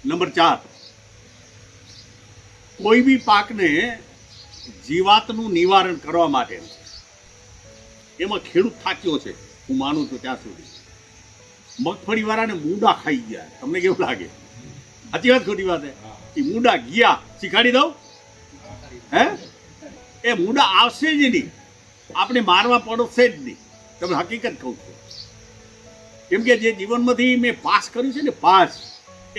Number 4, કોઈ બી પાકને જીવાતનું નિવારણ કરવા માટે એમાં ખેડૂત થાક્યો છે, હું માનું છું ત્યાં સુધી. મગફળી વાળાને મૂંડા ખાઈ ગયા. તમને કેવું લાગે? સાચી વાત ખોટી વાત? એ મૂંડા ગયા, શીખાડી દઉં? હે, એ મૂંડા આવશે જ નહીં, આપણે મારવા પડશે જ નહીં. તમે હકીકત કહું છું. કેમ કે જે જીવનમાંથી મેં પાસ કર્યું છે ને, પાસ,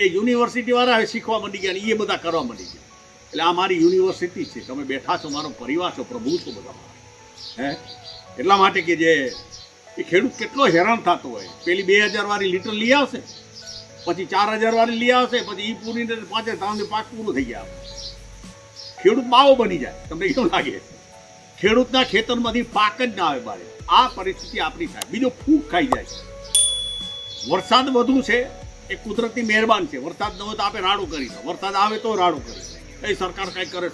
એ યુનિવર્સિટી વાળા હવે શીખવા માંડી ગયા ને એ બધા કરવા માંડી ગયા. એટલે આ મારી યુનિવર્સિટી છે, તમે બેઠા છો, મારો પરિવાર છો, પ્રભુ છો બધા. હે, એટલા માટે કે જે એ ખેડૂત કેટલો હેરાન થતો હોય. પેલી 2000 વાળી લીટર લઈ આવશે, પછી 4000 વાળી લઈ આવશે, પછી એ પૂરીને 5 પાક પૂરું થઈ ગયા. ખેડૂત બાવો બની જાય. તમને કેવું લાગે? ખેડૂતના ખેતરમાંથી પાક જ ના આવે બારે. આ પરિસ્થિતિ આપણી થાય. બીજો ફૂગ ખાઈ જાય છે. વરસાદ વધુ છે એ કુદરતની મહેરબાન છે. વરસાદ ન હોય તો આપણે રાડું કરી દો, વરસાદ આવે તો રાડું કરી. એ સરકાર કંઈક કરે,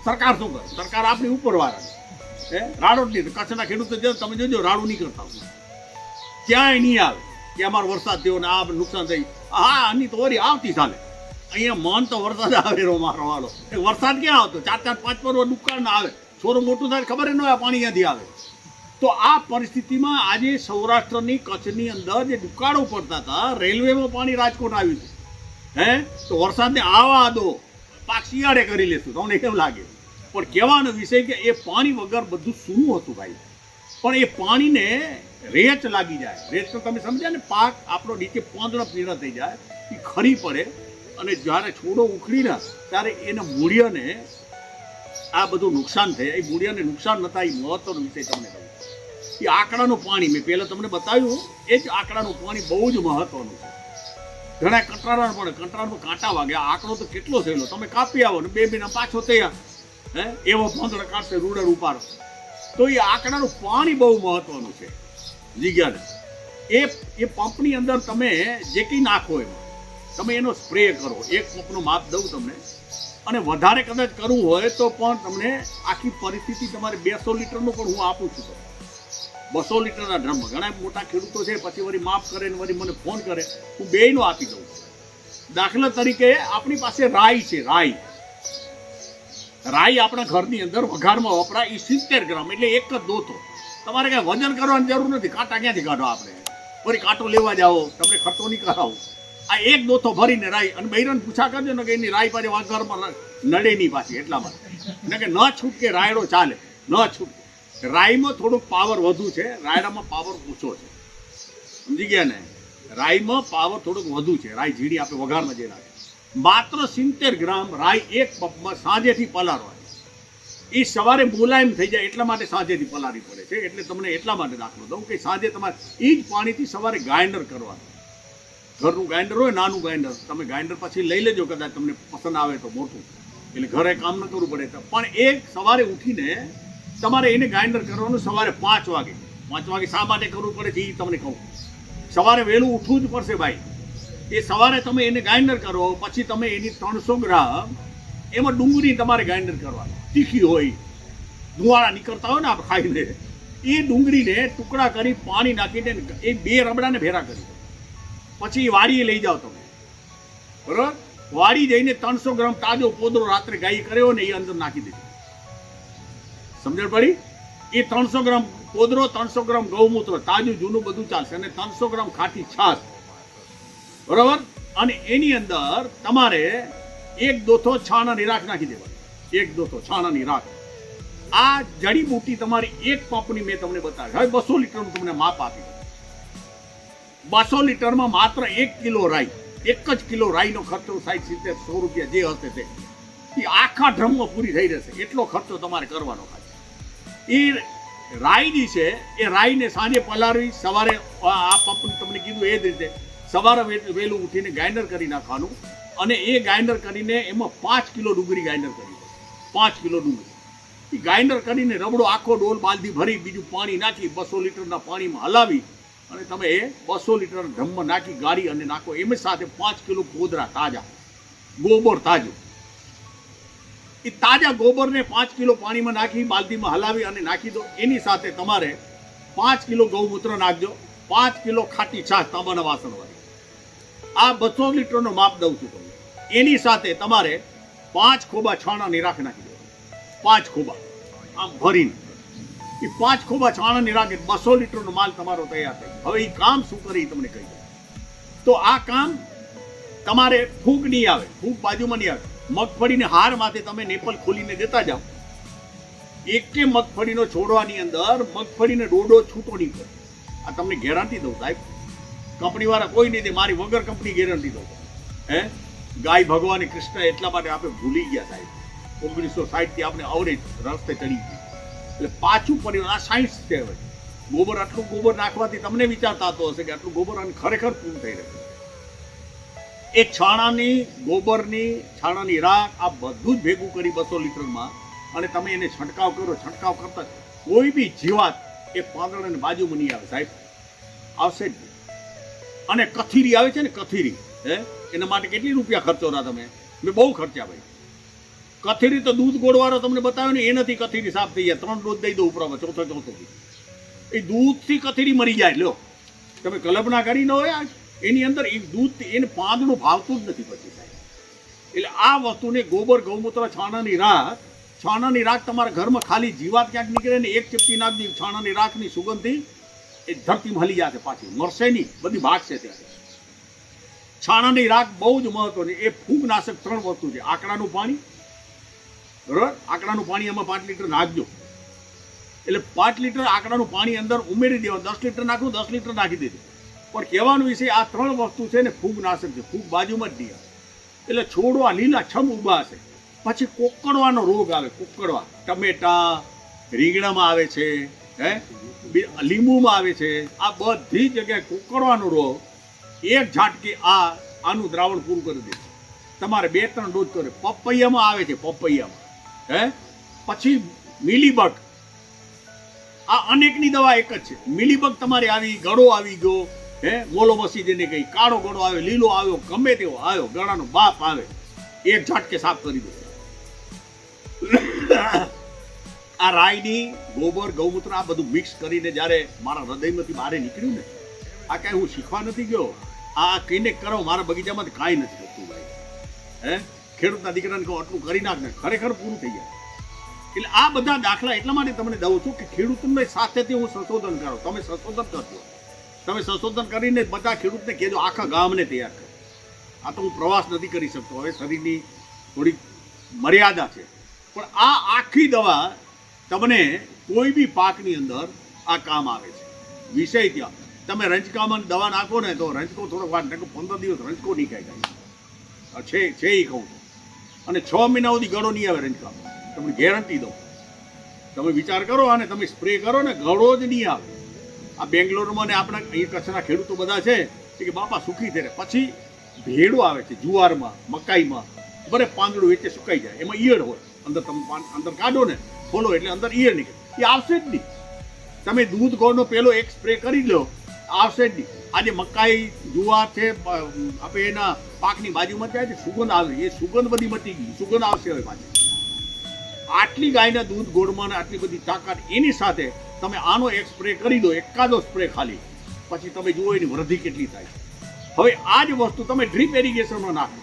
સરકાર શું કરે? સરકાર આપણી ઉપર વાળા હે, રાડો જ નહીં. કચ્છના ખેડૂતો તમે જોજો, રાડું નહીં કરતા, ક્યાંય નહીં આવે કે અમારો વરસાદ થયો ને આ નુકસાન થઈ. હા, આની તો વરી આવતી ચાલે. અહીંયા મન તો વરસાદ આવે રો મારો વાળો. વરસાદ ક્યાં આવતો? 4-4-5 દુકાળ ના આવે. છોરું મોટું થાય ખબર ન હોય પાણી ક્યાંથી આવે. તો આ પરિસ્થિતિમાં આજે સૌરાષ્ટ્રની, કચ્છની અંદર જે દુકાળો પડતા હતા, રેલવેમાં પાણી રાજકોટ આવ્યું છે. હે, તો વરસાદને આવા દો, પાક શિયાળે કરી લેશું. તમને કેમ લાગે? પણ કહેવાનો વિષય કે એ પાણી વગર બધું સૂનું હતું ભાઈ. પણ એ પાણીને રેચ લાગી જાય. રેચ તો તમે સમજ્યા ને, પાક આપણો નીચે પાંદડા પીળા થઈ જાય, એ ખરી પડે, અને જ્યારે છોડો ઉખડીને ત્યારે એના મૂળિયાને આ બધું નુકસાન થાય. એ મૂળિયાને નુકસાન ન થાય, એ મહત્વનો વિષય તમને કહું. એ આંકડાનું પાણી મેં પહેલાં તમને બતાવ્યું, એ જ આંકડાનું પાણી બહુ જ મહત્વનું છે. ઘણા કંટાળા પડે, કંટાળામાં કાંટા વાગે. આ આંકડો તો કેટલો થયેલો, તમે કાપી આવો ને 2 મહિના પાછો તૈયાર. હે, એવો પાંદડા કાઢશે, રૂડર ઉપાડો. તો એ આંકડાનું પાણી બહુ મહત્વનું છે. જીગ્યાને એ પંપની અંદર તમે જે કંઈ નાખો એમાં તમે એનો સ્પ્રે કરો. એક પંપનું માપ દઉં તમને, અને વધારે કદાચ કરવું હોય તો પણ તમને આખી પરિસ્થિતિ તમારે 200 લીટરનું પણ હું આપું છું. 200 લીટરના ડ્રમ. ઘણા મોટા ખેડૂતો છે, પછી વળી માફ કરે ને વળી મને ફોન કરે, હું બેયનો આપી દઉં. દાખલા તરીકે આપણી પાસે રાઈ છે. રાઈ આપણા ઘરની અંદર વઘારમાં વપરાય. એ 70 ગ્રામ, એટલે એક જ દોતો. તમારે કાંઈ વજન કરવાની જરૂર નથી. કાંટા ક્યાંથી કાઢો? આપણે ફરી કાંટો લેવા જાઓ, તમને ખર્ચો નહીં કરાવો. આ એક દોતો ભરીને રાઈ, અને બૈરાને પૂછા કરજો ને કે એની રાઈ પાછી વઘારમાં નડે નહીં પાછી. એટલા માટે કે ન છૂટકે રાયડો ચાલે, ન છૂટકે. રાઈમાં થોડુંક પાવર વધુ છે, રાયડામાં પાવર ઓછો છે. સમજી ગયા ને? રાઈમાં પાવર થોડુંક વધુ છે. રાઈ ઝીણી આપણે વઘારમાં જે નાખે. માત્ર 70 ગ્રામ રાઈ એક પંપમાં સાંજેથી પલાળવાની. એ સવારે મુલાયમ થઈ જાય એટલા માટે સાંજેથી પલાળવી પડે છે. એટલે તમને એટલા માટે દાખલો દઉં કે સાંજે તમારે એ જ પાણીથી સવારે ગ્રાઇન્ડર કરવાનું. ઘરનું ગ્રાઇન્ડર હોય, નાનું ગ્રાઇન્ડર, તમે ગ્રાઇન્ડર પછી લઈ લેજો, કદાચ તમને પસંદ આવે તો મોટું, એટલે ઘરે કામ ન કરવું પડે. પણ એક સવારે ઉઠીને તમારે એને ગ્રાઇન્ડર કરવાનું. સવારે 5 વાગે. 5 વાગે શા માટે કરવું પડે છે એ તમને કહું. સવારે વહેલું ઉઠવું જ પડશે ભાઈ. એ સવારે તમે એને ગ્રાઇન્ડર કરો, પછી તમે એની 300 ગ્રામ એમાં ડુંગળી તમારે ગ્રાઇન્ડર કરવાની. તીખી હોય, ધુવાળા નીકળતા હોય ને આપણે ખાઈને, એ ડુંગળીને ટુકડા કરી પાણી નાખીને એ 2 રબડાને ભેરા કરી પછી એ વાડીએ લઈ જાઓ તમે. બરાબર? વાડી જઈને 300 ગ્રામ તાજો પોદરો રાત્રે ગાય કર્યો ને એ અંદર નાખી દેજો. સમજણ પડી? એ 300 ગ્રામ પોદરો, 300 ગ્રામ ગૌમૂત્ર, તાજું જૂનું બધું ચાલશે, અને 300 ગ્રામ ખાટી છાશ. બરાબર? અને એની અંદર તમારે 1 દોથો છાણાની રાખ નાખી દેવાની. 1 દોથો છાણાની રાખ. આ જડીબુટી તમારી એક પંપની મેં તમને બતાવી. હવે 200 લીટરનું તમને માપ આપી. 200 લીટરમાં માત્ર 1 કિલો રાઈ, 1 જ કિલો રાઈનો ખર્ચો 60-70-100 રૂપિયા જે હશે તે એ આખા ડ્રમમાં પૂરી થઈ રહેશે. એટલો ખર્ચો તમારે કરવાનો. એ રાઈ જે છે એ રાઈને સાંજે પલાળવી, સવારે આ પંપ તમને કીધું એ જ રીતે સવારે વહેલું ઉઠીને ગ્રાઇન્ડર કરી નાખવાનું. અને એ ગ્રાઇન્ડર કરીને એમાં 5 કિલો ડુંગળી ગ્રાઇન્ડર કરી. 5 કિલો ડુંગળી એ ગ્રાઇન્ડર કરીને રબડો આખો ડોલ બાલદી ભરી, બીજું પાણી નાખી 200 લીટરના પાણીમાં હલાવી, અને તમે એ 200 લીટર ડ્રમમાં નાખી ગાળી અને નાખો. એમ સાથે 5 કિલો પોદરા તાજા, ગોબર તાજું. એ તાજા ગોબરને 5 કિલો પાણીમાં નાખી બાલદીમાં હલાવી અને નાખી દો. એની સાથે તમારે 5 કિલો ગૌમૂત્ર નાખજો, 5 કિલો ખાટી છાશ તાંબાના વાસણવાળી. આ 200 લીટરનો માપ દઉં છું તમને. એની સાથે તમારે 5 ખોબા છાણાની રાખ નાખી દેવાનો. 5 ખોબા આમ ભરીને એ 5 ખોબા છાણાની રાખ 200 લીટરનો માલ તમારો તૈયાર થાય. હવે એ કામ શું કરે એ તમને કહી દઉં. તો આ કામ તમારે ફૂગ નહીં આવે, ફૂગ બાજુમાં નહીં આવે. મગફળીને હાર માથે તમે નેપલ ખોલીને દેતા જાઓ. એકે મગફળીનો છોડવાની અંદર મગફળીને ડોડો છૂટો નહીં પડે. આ તમને ગેરંટી દઉં સાહેબ, કંપનીવાળા કોઈ નહીં દે, મારી વગર કંપની ગેરંટી દઉં. હે ગાય ભગવાન કૃષ્ણ એટલા માટે આપણે ભૂલી ગયા સાહેબ. 1960 થી આપણે અવરેજ રસ્તે ચડી ગઈ એટલે પાછું પડ્યું. આ સાયન્સ છે. હવે ગોબર આટલું ગોબર નાખવાથી તમને વિચારતા તો હશે કે આટલું ગોબર અને ખરેખર પૂરું થઈ રહ્યું. એ છાણાની ગોબરની છાણાની રાખ આ બધું જ ભેગું કરી 200 લીટરમાં અને તમે એને છંટકાવ કરો. છંટકાવ કરતા કોઈ બી જીવાત એ પાંદડાની બાજુમાં નહીં આવે સાહેબ, આવશે જ. અને કથીરી આવે છે ને, કથીરી, હે એના માટે કેટલી રૂપિયા ખર્ચો ના તમે? મેં બહુ ખર્ચા ભાઈ. કથીરી તો દૂધ ગોળવાળો તમને બતાવ્યો ને, એનાથી કથીરી સાફ થઈ જાય. 3 ડોઝ દઈ દો ઉપરમાં, ચોથો એ દૂધથી કથીરી મરી જાય. લ્યો તમે કલ્પના કરી ન હોય એની અંદર એ દૂધ એને પાંદડું ભાવતું જ નથી પછી સાહેબ. એટલે આ વસ્તુને ગોબર ગૌમૂત્ર છાણાની રાખ તમારા ઘરમાં ખાલી જીવાત ક્યાંક નીકળે ને એક ચપટી નાખી છાણાની રાખની સુગંધથી એ ધરતીમાં હલી જશે, પાછી મરશે નહીં, બધી ભાગશે. ત્યારે છાણાની રાખ બહુ જ મહત્વની. એ ફૂગનાશક 3 વસ્તુ છે. આકડાનું પાણી, બરાબર, આકડાનું પાણી એમાં 5 લીટર નાખજો. એટલે 5 લીટર આકડાનું પાણી અંદર ઉમેરી દેવાનું. 10 લીટર નાખવું, 10 લીટર નાખી દેજો. પણ કહેવાનું વિશે આ 3 વસ્તુ છે ને ફૂગનાશક છે. ફૂગ બાજુમાં જ નહીં આવે. એટલે છોડવા લીલા છમ ઊભા હશે. પછી કોકડવાનો રોગ આવે. કોકડવા ટમેટા, રીંગણામાં આવે છે, હે લીંબુમાં આવે છે. આ બધી જગ્યાએ કોકડવાનો રોગ એક ઝાટકે આનું દ્રાવણ પૂરું કરી દે. તમારે 2-3 ડોઝ કરે. પપૈયામાં આવે છે, પપૈયામાં, હે પછી મિલીબગ. આ અનેકની દવા એક જ છે. મિલીબગ તમારે આવી, ગળો આવી ગયો, હે મોલો મસી જેને કઈ, કાળો ગળો આવ્યો, લીલો આવ્યો, ગમે તેવો આવ્યો, ગળાનો બાપ આવે, એક ઝાટકે સાફ કરી દો. આ રાઈની ગોબર ગૌમૂત્ર આ બધું મિક્સ કરીને જ્યારે મારા હૃદયમાંથી બહાર નીકળ્યું ને, આ કાંઈ હું શીખવા નથી ગયો. આ કઈને કરો, મારા બગીચામાંથી કાંઈ નથી થતું ભાઈ. હે ખેડૂતના દીકરાને કહો આટલું કરી નાખ ને, ખરેખર પૂરું થઈ જાય. એટલે આ બધા દાખલા એટલા માટે તમને દઉં છું કે ખેડૂતોને સાથેથી હું સંશોધન કરું. તમે સંશોધન કરજો. તમે સંશોધન કરીને બધા ખેડૂતને કહેજો, આખા ગામને તૈયાર કરો. આ તો હું પ્રવાસ નથી કરી શકતો, હવે શરીરની થોડીક મર્યાદા છે. પણ આ આખી દવા તમને કોઈ બી પાકની અંદર આ કામ આવે છે. વિષય ત્યાં તમે રંજકામાં દવા નાખો ને તો રંજકો થોડો વાર નાખો, 15 દિવસ રંજકો નહીં ખાય છે એ કહું છું. અને 6 મહિના સુધી ગળો નહીં આવે રંજકામાં, તમને ગેરંટી દઉં. તમે વિચાર કરો અને તમે સ્પ્રે કરો ને, ગળો જ નહીં આવે. આ બેંગ્લોરમાં ને આપણા અહીં કચ્છના ખેડૂતો બધા છે કે બાપા સુખી થઈને પછી ભેડો આવે છે જુવારમાં, મકાઈમાં, બરે પાંદડું વચ્ચે સુકાઈ જાય, એમાં ઈયળ હોય અંદર. તમે અંદર કાઢો ને, ખોલો એટલે અંદર ઈયળ નીકળે. એ આવશે જ નહીં. તમે દૂધ ગોળનો પેલો એક સ્પ્રે કરી લો, આવશે જ નહીં. આજે મકાઈ જુવાર છે આપણે એના પાકની બાજુમાં જાય છે, સુગંધ આવે, એ સુગંધ બધી મટી ગઈ, સુગંધ આવશે હવે પાછી. આટલી ગાયના દૂધ ગોળમાં આટલી બધી તાકાત, એની સાથે તમે આનો એક સ્પ્રે કરી દો, એકાદો સ્પ્રે ખાલી, પછી તમે જુઓ એની વૃદ્ધિ કેટલી થાય. હવે આ જ વસ્તુ તમે ડ્રીપ એરિગેશનમાં નાખો.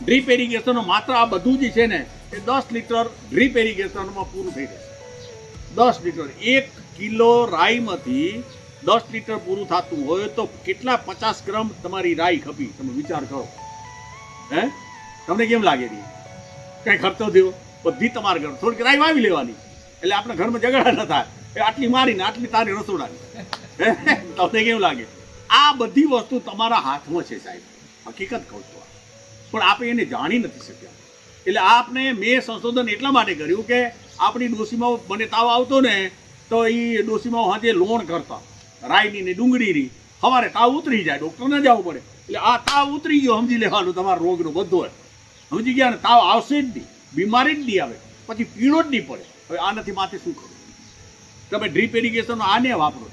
ડ્રીપ એરિગેશનનો માત્ર આ બધું જ છે ને એ 10 લીટર ડ્રીપ એરિગેશનમાં પૂરું થઈ જશે. 10 લીટર 1 કિલો રાઈમાંથી 10 લીટર પૂરું થતું હોય તો કેટલા 50 ગ્રામ તમારી રાઈ ખપી? તમે વિચાર કરો. હે તમને કેમ લાગે? કઈ ખર્ચો થયો? બધી તમારા ઘર થોડીક રાઈ વાવી લેવાની એટલે આપણા ઘરમાં ઝઘડા ન થાય. આટલી મારીને આટલી તારી રસોડાની. તમને કેમ લાગે? આ બધી વસ્તુ તમારા હાથમાં છે સાહેબ, હકીકત કહું છું. પણ આપણે એને જાણી નથી શક્યા. એટલે આપને મેં સંશોધન એટલા માટે કર્યું કે આપણી ડોસીમાં મને તાવ આવતો ને તો એ ડોસીમાં હાથે લોણ કરતા રાઈની ને ડુંગળીની, સવારે તાવ ઉતરી જાય, ડૉક્ટરને જવું પડે. એટલે આ તાવ ઉતરી ગયો સમજી લેવાનું તમારા રોગનો બધો હોય. સમજી ગયા ને? તાવ આવશે જ નહીં, બીમારી જ નહીં આવે, પછી પીળો જ નહીં પડે. હવે આનાથી માથે શું કરવું? તમે ડ્રીપ એરિગેશનનો આને વાપરો,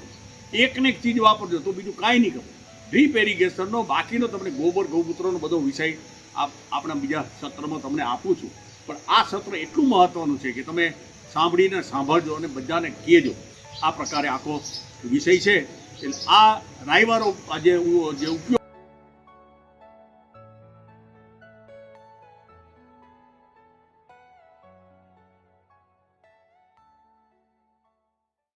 એકને એક ચીજ વાપરજો તો બીજું કાંઈ નહીં કરો. ડ્રીપ એરિગેશનનો બાકીનો તમને ગોબર ગૌમૂત્રનો બધો વિષય આપણા બીજા સત્રમાં તમને આપું છું. પણ આ સત્ર એટલું મહત્વનું છે કે તમે સાંભળીને સાંભળજો અને બધાને કહેજો. આ પ્રકારે આખો વિષય છે. એટલે આ રાઈવાળો જે ઉપયોગ